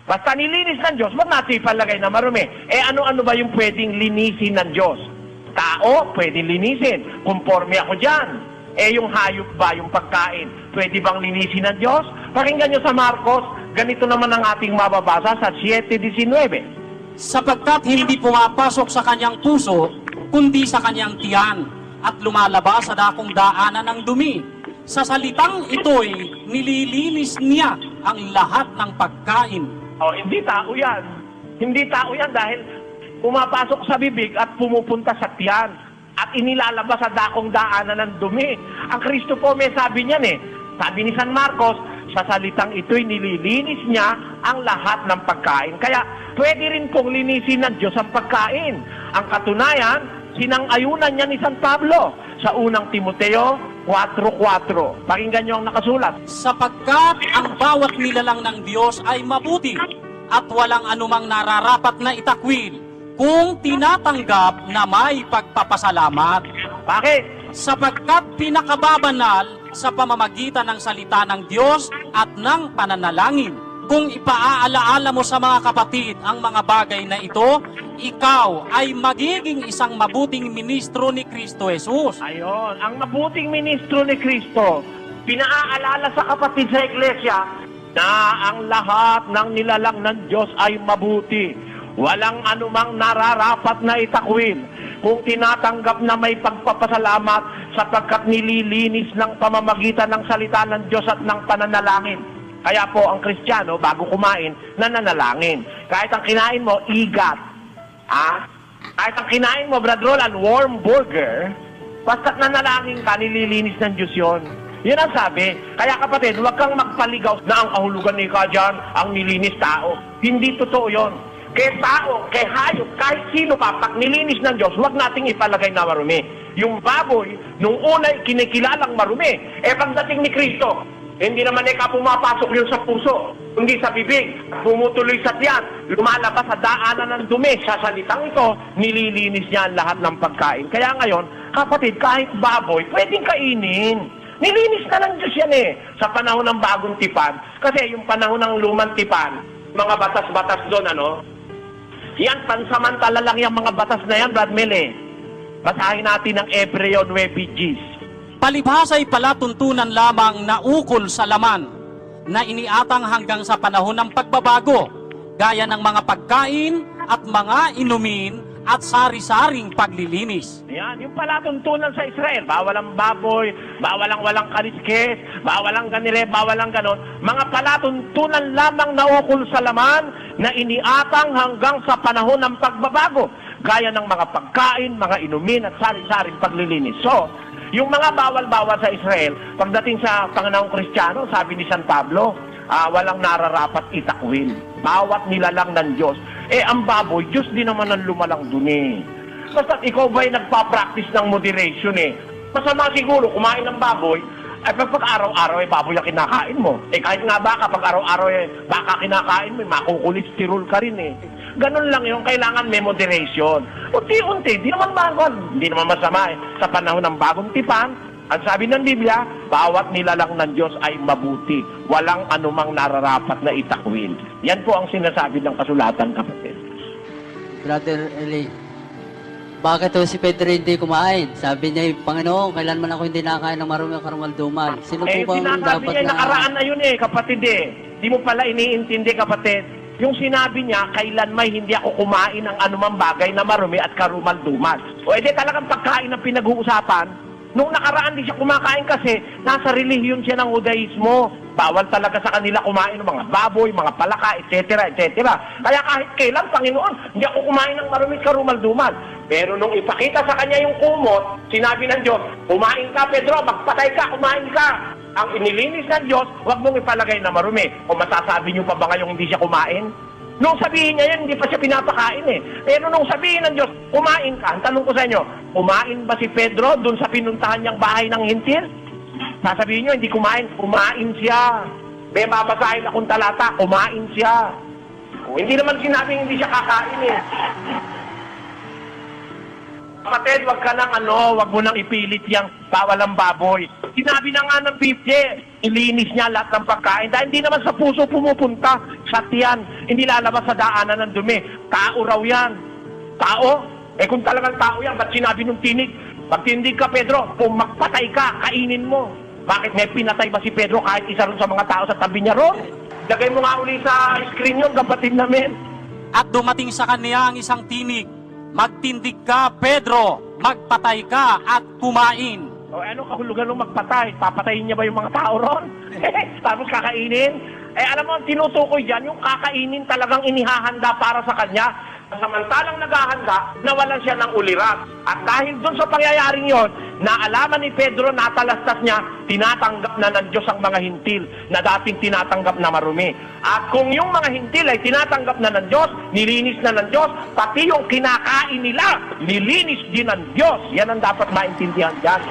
Basta nilinis ng Diyos, wag natin ipalagay na marumi. Eh ano-ano ba yung pwedeng linisin ng Diyos? Tao, pwedeng linisin. Conforme ako dyan. Eh yung hayop ba, yung pagkain, pwede bang linisin ng Diyos? Pakinggan nyo sa Marcos, ganito naman ang ating mababasa sa 7:19. Sapagkat hindi pumapasok sa kanyang puso, kundi sa kanyang tiyan, at lumalabas sa dakong daanan ng dumi. Sa salitang ito'y nililinis niya ang lahat ng pagkain. Oh, hindi tao yan. Hindi tao yan dahil pumapasok sa bibig at pumupunta sa tiyan at inilalabas sa dakong daanan ng dumi. Ang Kristo po may sabi niyan eh. Sabi ni San Marcos, sa salitang ito'y nililinis niya ang lahat ng pagkain. Kaya pwede rin pong linisin ng Diyos ang pagkain. Ang katunayan, sinang-ayunan niya ni San Pablo sa unang Timoteo 4:4. Pakinggan niyo ang nakasulat. Sapagkat ang bawat nilalang ng Diyos ay mabuti at walang anumang nararapat na itakwil kung tinatanggap na may pagpapasalamat. Bakit? Sapagkat pinakababanal sa pamamagitan ng salita ng Diyos at ng pananalangin. Kung ipaaalaala mo sa mga kapatid ang mga bagay na ito, ikaw ay magiging isang mabuting ministro ni Kristo Jesus. Ayon, ang mabuting ministro ni Kristo, pinaaalala sa kapatid sa iglesia na ang lahat ng nilalang ng Diyos ay mabuti. Walang anumang nararapat na itakwil kung tinatanggap na may pagpapasalamat sapagkat nililinis ng pamamagitan ng salita ng Diyos at ng pananalangin. Kaya po ang Kristiyano, bago kumain, nananalangin. Kahit ang kinain mo, igat. Kahit ang kinain mo, Brad Roland, warm burger, basta't nanalangin ka, nililinis ng Diyos yun. Yun ang sabi. Kaya kapatid, huwag kang magpaligaw na ang kahulugan ni ka dyan, ang nilinis tao. Hindi totoo yun. Kay tao, kay hayop, kahit sino pa, pag nilinis ng Diyos, huwag nating ipalagay na marumi. Yung baboy, nung una kinikilalang marumi, pagdating ni Kristo, hindi naman pumapasok yun sa puso, kundi sa bibig, pumutuloy sa tiyan, lumalabas sa daanan ng dumi. Sa salitang ito, nililinis niya ang lahat ng pagkain. Kaya ngayon, kapatid, kahit baboy, pwedeng kainin. Nilinis na ng Diyos yan sa panahon ng bagong tipan. Kasi yung panahon ng lumang tipan, mga batas-batas doon, yan, pansamantala lang yung mga batas na yan, Brad Mel Basahin natin ang Hebreo 9:10. Palibhas ay palatuntunan lamang na ukol sa laman na iniatang hanggang sa panahon ng pagbabago, gaya ng mga pagkain at mga inumin at sari-saring paglilinis. Yan, yung palatuntunan sa Israel, bawal ang baboy, bawal ang walang kaliskes, bawal ang ganire, bawal ang ganon. Mga palatuntunan lamang na ukol sa laman na iniatang hanggang sa panahon ng pagbabago, gaya ng mga pagkain, mga inumin at sari-saring paglilinis. So, yung mga bawal-bawal sa Israel, pagdating sa panganahong Kristiyano, sabi ni San Pablo, walang nararapat itakwil. Bawat nilalang ng Diyos. Ang baboy, Diyos din naman ang lumalang dun Basta ikaw ba'y nagpa-practice ng moderation Masama siguro, kumain ng baboy, pag araw-araw baboy ang kinakain mo. Kahit nga baka, pag araw-araw baka kinakain mo, makukulistirol ka rin Ganun lang yung kailangan may moderation. Unti-unti, di naman masama Sa panahon ng bagong tipan, ang sabi ng Biblia, bawat nilalang ng Diyos ay mabuti. Walang anumang nararapat na itakwil. Yan po ang sinasabi ng kasulatan, kapatid. Brother Eli, bakit si Pedro hindi kumain? Sabi niya, Panginoon, kailanman ako hindi nakain ng marumi o karumal-dumal. Sino po bang Sinasabi dapat niya, nakaraan na yun kapatid Di mo pala iniintindi, kapatid. Yung sinabi niya, kailan may hindi ako kumain ng anumang bagay na marumi at karumal-dumal. Talagang pagkain ang pinag-uusapan. Nung nakaraan di siya kumakain kasi nasa relihiyon siya ng Judaismo. Bawal talaga sa kanila kumain ng mga baboy, mga palaka, etc. etc. Kaya kahit kailan, Panginoon, hindi ako kumain ng marumi at karumal-dumal. Pero nung ipakita sa kanya yung kumot, sinabi ng Diyos, kumain ka, Pedro, magpatay ka, kumain ka. Ang inilinis ng Diyos, huwag mong ipalagay na marumi. O masasabi niyo pa ba ngayong hindi siya kumain? Nung sabihin niya yan, hindi pa siya pinapakain Pero nung sabihin ng Diyos, kumain ka. Ang tanong ko sa inyo, kumain ba si Pedro dun sa pinuntahan niyang bahay ng hintil? Sasabihin niyo, hindi kumain. Kumain siya. May babasahin akong talata, kumain siya. Hindi naman sinabing hindi siya kakain Kapatid, wag ka nang wag mo nang ipilit yung bawal ang baboy. Sinabi na nga ng 50, ilinis niya lahat ng pagkain dahil hindi naman sa puso pumupunta, sa tiyan, hindi lalabas sa daanan ng dumi. Tao raw yan. Tao? Kung talagang tao yan, ba't sinabi nung tinig? Pag tindig ka, Pedro, kung magpatay ka, kainin mo. Bakit may pinatay ba si Pedro kahit isa rin sa mga tao sa tabi niya ron? Lagay mo nga uli sa screen yun, kapatid namin. At dumating sa kanya ang isang tinig, magtindig ka, Pedro, magpatay ka at kumain. O ano kahulugan ng magpatay? Papatayin niya ba yung mga tao ron? Tapos kakainin? Alam mo, ang tinutukoy dyan, yung kakainin talagang inihahanda para sa kanya. Samantalang naghahanda, nawalan siya ng ulirat. At dahil doon sa pangyayaring yon, naalaman ni Pedro, natalastas niya, tinatanggap na ng Diyos ang mga hintil na dating tinatanggap na marumi. At kung yung mga hintil ay tinatanggap na ng Diyos, nilinis na ng Diyos, pati yung kinakain nila, nilinis din ng Diyos. Yan ang dapat maintindihan dyan.